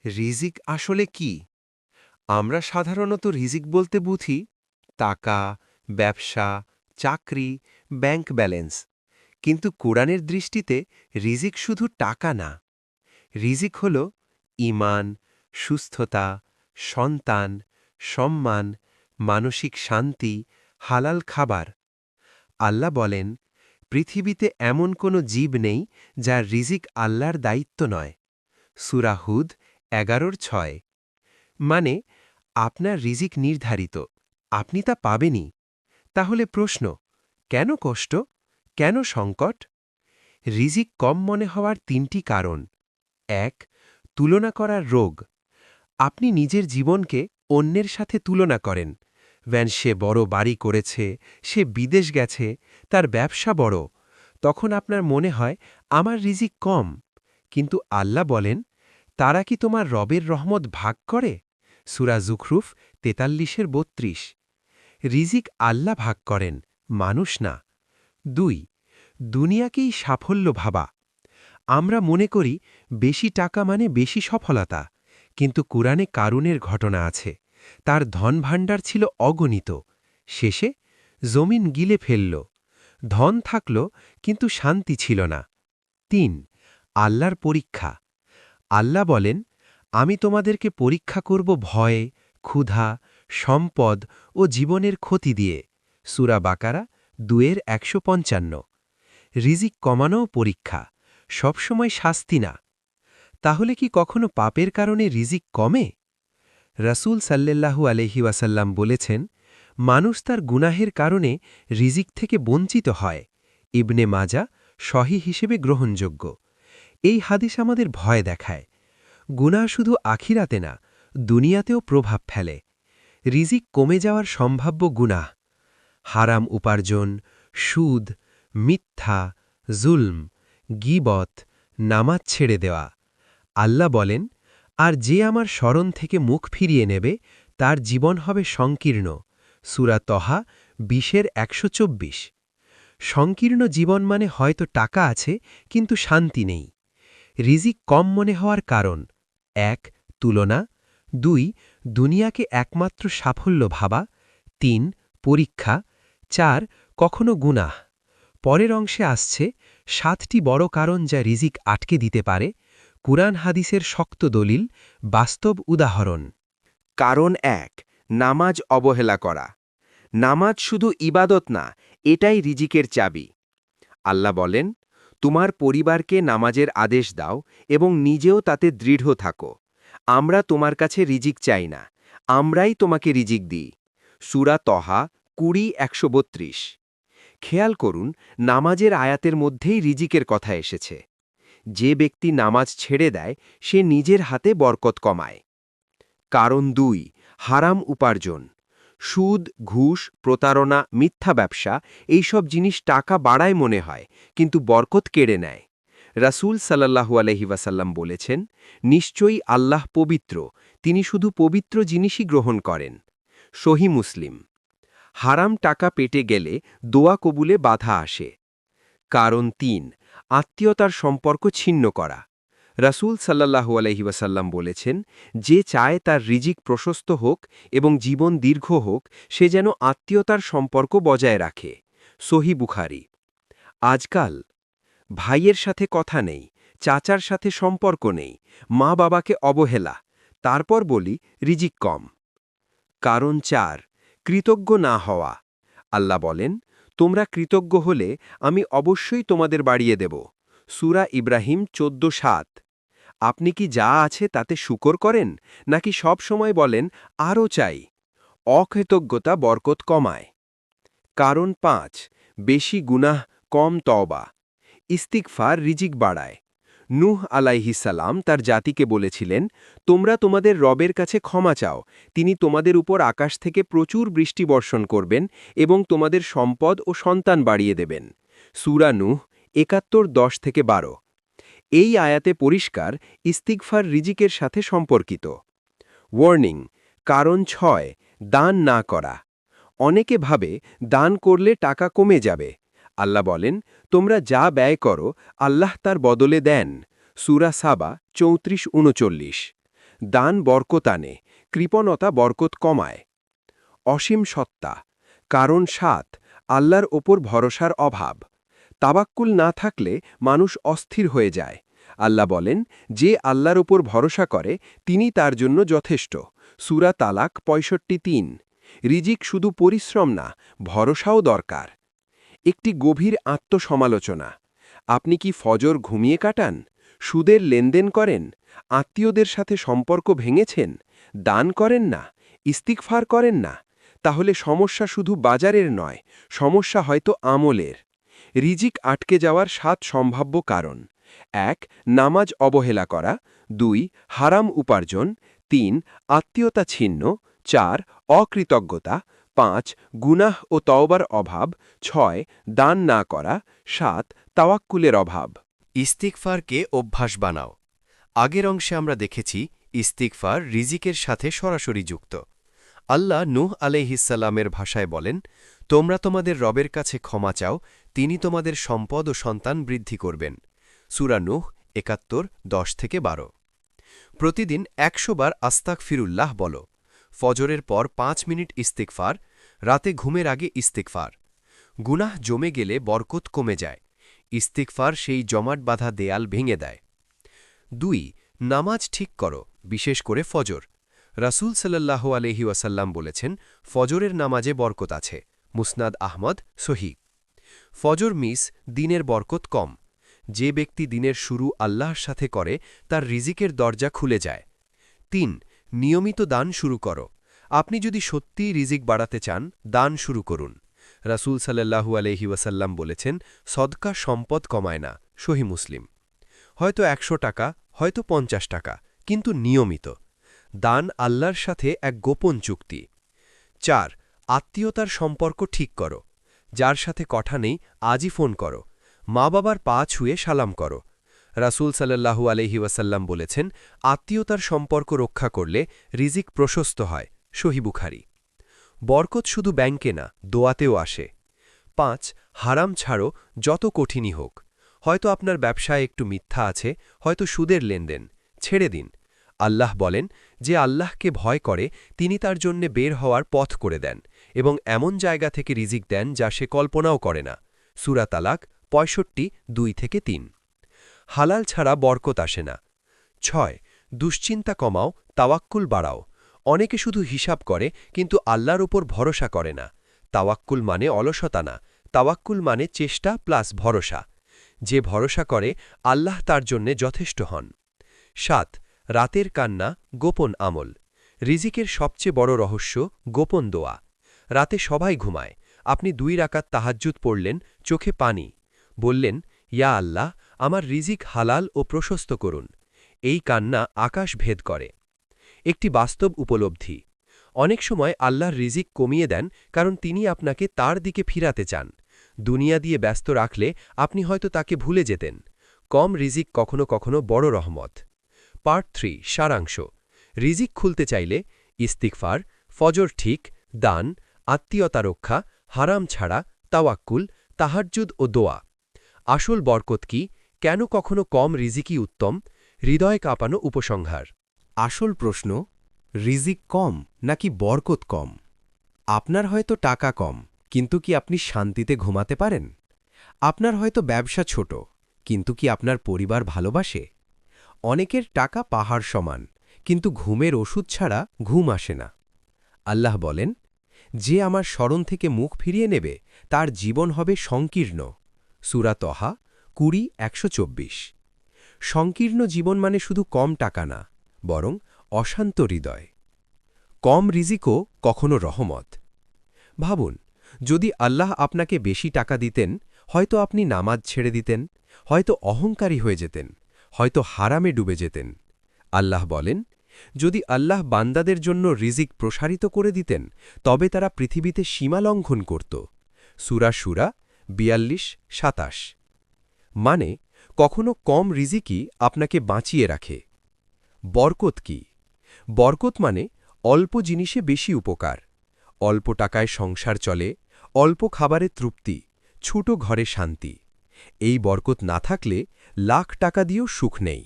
রিজিক আসলে কি? আমরা সাধারণত রিজিক বলতে বুঝি টাকা, ব্যবসা, চাকরি, ব্যাংক ব্যালেন্স। কিন্তু কোরআনের দৃষ্টিতে রিজিক শুধু টাকা না। রিজিক হল ঈমান, সুস্থতা, সন্তান, সম্মান, মানসিক শান্তি, হালাল খাবার। আল্লাহ বলেন, পৃথিবীতে এমন কোনো জীব নেই যার রিজিক আল্লাহর দায়িত্ব নয়। সূরা হুদ ১১:৬। মানে, আপনার রিজিক নির্ধারিত, আপনি তা পাবেনই। তাহলে প্রশ্ন, কেন কষ্ট, কেন সংকট? রিজিক কম মনে হওয়ার ৩টি কারণ। ১. তুলনা করার রোগ। আপনি নিজের জীবনকে অন্যের সাথে তুলনা করেন। সে বড় বাড়ি করেছে, সে বিদেশ গেছে, তার ব্যবসা বড়। তখন আপনার মনে হয় আমার রিজিক কম। কিন্তু আল্লাহ বলেন, তারা কি তোমার রবের রহমত ভাগ করে? সূরা যুখরুফ ৪৩:৩২। রিজিক আল্লাহ ভাগ করেন, মানুষ না। ২. দুনিয়াকেই সাফল্য ভাবা। আমরা মনে করি বেশি টাকা মানে বেশি সফলতা। কিন্তু কুরআনে কারুনের ঘটনা আছে। তার ধনভাণ্ডার ছিল অগণিত। শেষে জমিন গিলে ফেলল। ধন থাকল, কিন্তু শান্তি ছিল না। ৩. আল্লাহর পরীক্ষা। আল্লাহ বলেন, আমি তোমাদেরকে পরীক্ষা করব ভয়ে, ক্ষুধা, সম্পদ ও জীবনের ক্ষতি দিয়ে। সূরা বাকারা ২:১৫। রিজিক কমানোও পরীক্ষা, সবসময় শাস্তি না। তাহলে কি কখনো পাপের কারণে রিজিক কমে? রাসূল সাল্লাল্লাহু আলাইহি ওয়াসাল্লাম বলেছেন, মানুষ তার গুনাহের কারণে রিজিক থেকে বঞ্চিত হয়। ইবনে মাজা সহিহ হিসেবে গ্রহণযোগ্য। এই হাদিস আমাদের ভয় দেখায়। গুনাহ শুধু আখিরাতে না, দুনিয়াতেও প্রভাব ফেলে। রিজিক কমে যাওয়ার সম্ভাব্য গুনাহ: হারাম উপার্জন, সুদ, মিথ্যা, জুলম, গীবত, নামাজ ছেড়ে দেওয়া। আল্লাহ বলেন, আর যে আমার স্মরণ থেকে মুখ ফিরিয়ে নেবে তার জীবন হবে সংকীর্ণ। সূরা তহা ২০:১২৪। সংকীর্ণ জীবন মানে হয়তো টাকা আছে কিন্তু শান্তি নেই। রিজিক কম মনে হওয়ার কারণ: ১. তুলনা। ২. দুনিয়াকে একমাত্র সাফল্য ভাবা। ৩. পরীক্ষা। ৪. কখনো গুনাহ। পরের অংশে আসছে ৭টি বড় কারণ যা রিজিক আটকে দিতে পারে। কুরআন হাদিসের শক্ত দলিল, বাস্তব উদাহরণ। কারণ ১. নামাজ অবহেলা করা। নামাজ শুধু ইবাদত না, এটাই রিজিকের চাবি। আল্লাহ বলেন, তোমার পরিবারকে নামাজের আদেশ দাও এবং নিজেও তাতে দৃঢ় থাকো। আমরা তোমার কাছে রিজিক চাই না, আমরাই তোমাকে রিজিক দিই। সূরা তহা ২০:১৩২। খেয়াল করুন, নামাজের আয়াতের মধ্যেই রিজিকের কথা এসেছে। যে ব্যক্তি নামাজ ছেড়ে দেয় সে নিজের হাতে বরকত কমায়। কারণ ২. হারাম উপার্জন। সুদ, ঘুষ, প্রতারণা, মিথ্যা ব্যবসা এইসব জিনিস টাকা বাড়ায় মনে হয়, কিন্তু বরকত কেড়ে নেয়। রাসূল সাল্লাল্লাহু আলাইহি ওয়াসাল্লাম বলেছেন, নিশ্চয়ই আল্লাহ পবিত্র, তিনি শুধু পবিত্র জিনিসই গ্রহণ করেন। সহিহ মুসলিম। হারাম টাকা পেটে গেলে দোয়া কবুলে বাধা আসে। কারণ ৩. আত্মীয়তার সম্পর্ক ছিন্ন করা। রাসূল সাল্লাল্লাহু আলাইহি ওয়াসাল্লাম বলেছেন, যে চায় তার রিজিক প্রশস্ত হোক এবং জীবন দীর্ঘ হোক, সে যেন আত্মীয়তার সম্পর্ক বজায় রাখে। সহিহ বুখারী। আজকাল ভাইয়ের সাথে কথা নেই, চাচার সাথে সম্পর্ক নেই, মা বাবাকে অবহেলা, তারপর বলি রিজিক কম। কারণ ৪. কৃতজ্ঞ না হওয়া। আল্লাহ বলেন, তোমরা কৃতজ্ঞ হলে আমি অবশ্যই তোমাদের বাড়িয়ে দেব। সূরা ইব্রাহিম ১৪:৭। আপনি কি যা আছে তাতে শুকর করেন, নাকি সব সময় বলেন আরও চাই? অকৃতজ্ঞতা বরকত কমায়। কারণ ৫. বেশি গুনাহ, কম তওবা। ইস্তিগফার রিজিক বাড়ায়। নূহ আলাইহিস সালাম তার জাতিকে বলেছিলেন, তোমরা তোমাদের রবের কাছে ক্ষমা চাও, তিনি তোমাদের উপর আকাশ থেকে প্রচুর বৃষ্টি বর্ষণ করবেন এবং তোমাদের সম্পদ ও সন্তান বাড়িয়ে দেবেন। সূরা নূহ ৭১:১০-১২। এই আয়াতে পরিষ্কার ইস্তিগফার রিজিকের সাথে সম্পর্কিত। ওয়ার্নিং, কারণ ৬. দান না করা। অনেকে ভাবে দান করলে টাকা কমে যাবে। আল্লাহ বলেন, তোমরা যা ব্যয় করো আল্লাহ তার বদলে দেন। সূরা সাবা ৩৪:৩৯। দান বরকত আনে, কৃপণতা বরকত কমায়। অসীম সত্তা, কারণ ৭ আল্লাহর ওপর ভরসার অভাব। তাওয়াক্কুল না থাকলে মানুষ অস্থির হয়ে যায়। আল্লাহ বলেন, যে আল্লাহর ওপর ভরসা করে তিনি তার জন্য যথেষ্ট। সূরা তালাক ৬৫:৩। রিজিক শুধু পরিশ্রম না, ভরসাও দরকার। একটি গভীর আত্মসমালোচনা। আপনি কি ফজর ঘুমিয়ে কাটান? সুদের লেনদেন করেন? আত্মীয়দের সাথে সম্পর্ক ভেঙেছেন? দান করেন না? ইস্তিগফার করেন না? তাহলে সমস্যা শুধু বাজারের নয়, সমস্যা হয়তো আমলের। রিজিক আটকে যাওয়ার ৭ সম্ভাব্য কারণ: ১ নামাজ অবহেলা করা, ২ হারাম উপার্জন, ৩ আত্মীয়তা ছিন্ন, ৪ অকৃতজ্ঞতা, ৫ গুনাহ ও তওবার অভাব, ৬ দান না করা, ৭ তাওয়াক্কুলের অভাব। ইস্তিগফারকে অভ্যাস বানাও। আগের অংশে আমরা দেখেছি ইস্তিগফার রিজিকের সাথে সরাসরি যুক্ত। আল্লাহ নূহ আলাইহিসসালামের ভাষায় বলেন, তোমরা তোমাদের রবের কাছে ক্ষমা চাও, তিনি তোমাদের সম্পদ ও সন্তান বৃদ্ধি করবেন। সূরা নূহ ৭১:১০-১২। প্রতিদিন ১০০ বার আস্তাগফিরুল্লাহ বলো। ফজরের পর ৫ মিনিট ইস্তিগফার, রাতে ঘুমের আগে ইস্তিগফার। গুনাহ জমে গেলে বরকত কমে যায়। ইস্তিগফার সেই জমাট বাঁধা দেয়াল ভেঙে দেয়। ২ নামাজ ঠিক করো, বিশেষ করে ফজর। রাসূল সাল্লাল্লাহু আলাইহি ওয়াসাল্লাম বলেছেন, ফজরের নামাজে বরকত আছে। মুসনাদ আহমদ, সহিহ। ফজর মিস, দিনের বরকত কম। যে ব্যক্তি দিনের শুরু আল্লাহর সাথে করে তার রিজিকের দরজা খুলে যায়। ৩ নিয়মিত দান শুরু করো। আপনি যদি সত্যিই রিজিক বাড়াতে চান, দান শুরু করুন। রাসূল সাল্লাল্লাহু আলাইহি ওয়াসাল্লাম বলেছেন, সদকা সম্পদ কমায় না। সহিহ মুসলিম। হয়তো ১০০ টাকা, হয়তো ৫০ টাকা, কিন্তু নিয়মিত। দান আল্লাহর সাথে এক গোপন চুক্তি। ৪ আত্মীয়তার সম্পর্ক ঠিক করো। যার সাথে কথা নেই, আজই ফোন করো। মা বাবার পা ছুঁয়ে সালাম করো। রাসূল সাল্লাল্লাহু আলাইহি ওয়াসাল্লাম বলেছেন, আত্মীয়তার সম্পর্ক রক্ষা করলে রিজিক প্রশস্ত হয়। সহিহ বুখারী। বরকত শুধু ব্যাংকে না, দোয়াতেও আসে। ৫ হারাম ছাড়ো, যত কঠিনই হোক। হয়তো আপনার ব্যবসায় একটু মিথ্যা আছে, হয়তো সুদের লেনদেন। ছেড়ে দিন। আল্লাহ বলেন, যে আল্লাহকে ভয় করে তিনি তার জন্যে বের হওয়ার পথ করে দেন এবং এমন জায়গা থেকে রিজিক দেন যা সে কল্পনাও করে না। সূরা তালাক ৬৫:২-৩। হালাল ছাড়া বরকত আসে না। ৬ দুশ্চিন্তা কমাও, তাওয়াক্কুল বাড়াও। অনেকে শুধু হিসাব করে কিন্তু আল্লাহর উপর ভরসা করে না। তাওয়াক্কুল মানে অলসতা না, তাওয়াক্কুল মানে চেষ্টা প্লাস ভরসা। যে ভরসা করে আল্লাহ তার জন্যে যথেষ্ট হন। ৭ রাতের কান্না, গোপন আমল। রিজিকের সবচেয়ে বড় রহস্য গোপন দোয়া। রাতে সবাই ঘুমায়, আপনি ২ রাকাত তাহাজ্জুদ পড়লেন, চোখে পানি। বললেন, ইয়া আল্লাহ, আমার রিজিক হালাল ও প্রশস্ত করুন। এই কান্না আকাশ ভেদ করে। একটি বাস্তব উপলব্ধি। অনেক সময় আল্লাহর রিজিক কমিয়ে দেন কারণ তিনি আপনাকে তার দিকে ফিরাতে চান। দুনিয়া দিয়ে ব্যস্ত রাখলে আপনি হয়তো তাকে ভুলে যেতেন। কম রিজিক কখনো কখনো বড় রহমত। পার্ট ৩ সারাংশ। রিজিক খুলতে চাইলে ইস্তিগফার, ফজর ঠিক, দান, আত্মীয়তা রক্ষা, হারাম ছাড়া, তাওয়াক্কুল, তাহাজ্জুদ ও দোয়া। আসল বরকত কি? কেন কখনো কম রিজিকই উত্তম? হৃদয় কাঁপানো উপসংহার। আসল প্রশ্ন, রিজিক কম নাকি বরকত কম? আপনার হয়তো টাকা কম, কিন্তু কি আপনি শান্তিতে ঘুমাতে পারেন? আপনার হয়তো ব্যবসা ছোট, কিন্তু কি আপনার পরিবার ভালোবাসে? অনেকের টাকা পাহাড় সমান, কিন্তু ঘুমের ওষুধ ছাড়া ঘুম আসে না। আল্লাহ বলেন, যে আমার স্মরণ থেকে মুখ ফিরিয়ে নেবে তার জীবন হবে সংকীর্ণ। সূরা তহা ২০:১২৪। সংকীর্ণ জীবন মানে শুধু কম টাকা না, বরং অশান্ত হৃদয়। কম রিজিকও কখনো রহমত। ভাবুন, যদি আল্লাহ আপনাকে বেশি টাকা দিতেন, হয়তো আপনি নামাজ ছেড়ে দিতেন, হয়তো অহংকারী হয়ে যেতেন, হয়তো হারামে ডুবে যেতেন। আল্লাহ বলেন, যদি আল্লাহ বান্দাদের জন্য রিজিক প্রসারিত করে দিতেন, তবে তারা পৃথিবীতে সীমা লঙ্ঘন করত। সূরা শুরা ৪২:২৭। মানে, কখনো কম রিজিকই আপনাকে বাঁচিয়ে রাখে। বরকত কি? বরকত মানে অল্প জিনিসে বেশি উপকার। অল্প টাকায় সংসার চলে, অল্প খাবারে তৃপ্তি, ছোট ঘরে শান্তি। এই বরকত না থাকলে লাখ টাকা দিয়েও সুখ নেই।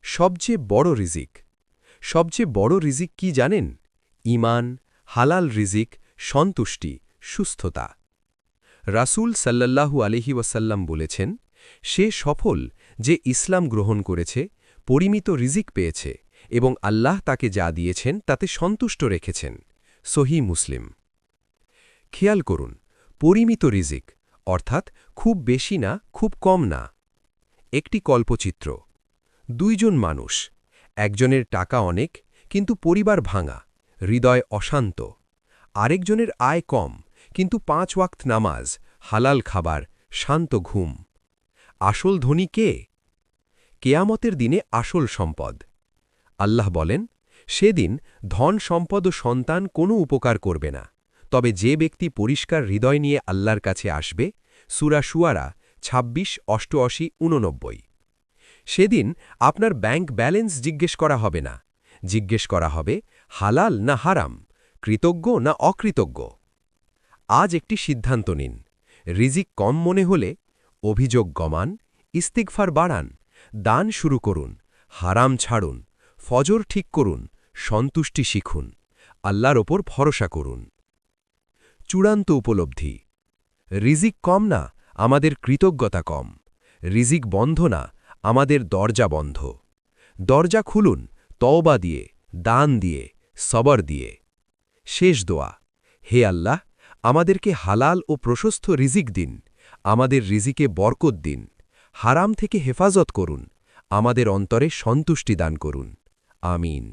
সবচেয়ে বড় রিজিক। সবচেয়ে বড় রিজিক কি জানেন? ঈমান, হালাল রিজিক, সন্তুষ্টি, সুস্থতা। রাসূল সাল্লাল্লাহু আলাইহি ওয়াসাল্লাম বলেছেন, সে সফল যে ইসলাম গ্রহণ করেছে, পরিমিত রিজিক পেয়েছে এবং আল্লাহ তাকে যা দিয়েছেন তাতে সন্তুষ্ট রেখেছেন। সহিহ মুসলিম। খেয়াল করুন, পরিমিত রিজিক অর্থাৎ খুব বেশি না, খুব কম না। একটি কল্পচিত্র। দুইজন মানুষ, একজনের টাকা অনেক কিন্তু পরিবার ভাঙা, হৃদয় অশান্ত। আরেকজনের আয় কম কিন্তু 5 ওয়াক্ত নামাজ, হালাল খাবার, শান্ত ঘুম। আসল ধনী কে? কেয়ামতের দিনে আসল সম্পদ। আল্লাহ বলেন, সেদিন ধন সম্পদ ও সন্তান কোনো উপকার করবে না, তবে যে ব্যক্তি পরিষ্কার হৃদয় নিয়ে আল্লাহর কাছে আসবে। সূরা শুআরা ২৬, ৮৮, ৮৯। সেদিন আপনার ব্যাংক ব্যালেন্স জিজ্ঞেস করা হবে না, জিজ্ঞেস করা হবে হালাল না হারাম, কৃতজ্ঞ না অকৃতজ্ঞ। আজ একটি সিদ্ধান্ত নিন। রিজিক কম মনে হলে অভিযোগ কমান, ইস্তিগফার বাড়ান, দান শুরু করুন, হারাম ছাড়ুন, ফজর ঠিক করুন, সন্তুষ্টি শিখুন, আল্লাহর ওপর ভরসা করুন। চূড়ান্ত উপলব্ধি। রিজিক কম না, আমাদের কৃতজ্ঞতা কম। রিজিক বন্ধ না, আমাদের দরজা বন্ধ। দরজা খুলুন তওবা দিয়ে, দান দিয়ে, সবর দিয়ে। শেষ দোয়া। হে আল্লাহ, আমাদেরকে হালাল ও প্রশস্ত রিজিক দিন, আমাদের রিজিকে বরকত দিন, হারাম থেকে হেফাজত করুন, আমাদের অন্তরে সন্তুষ্টি দান করুন। আমিন।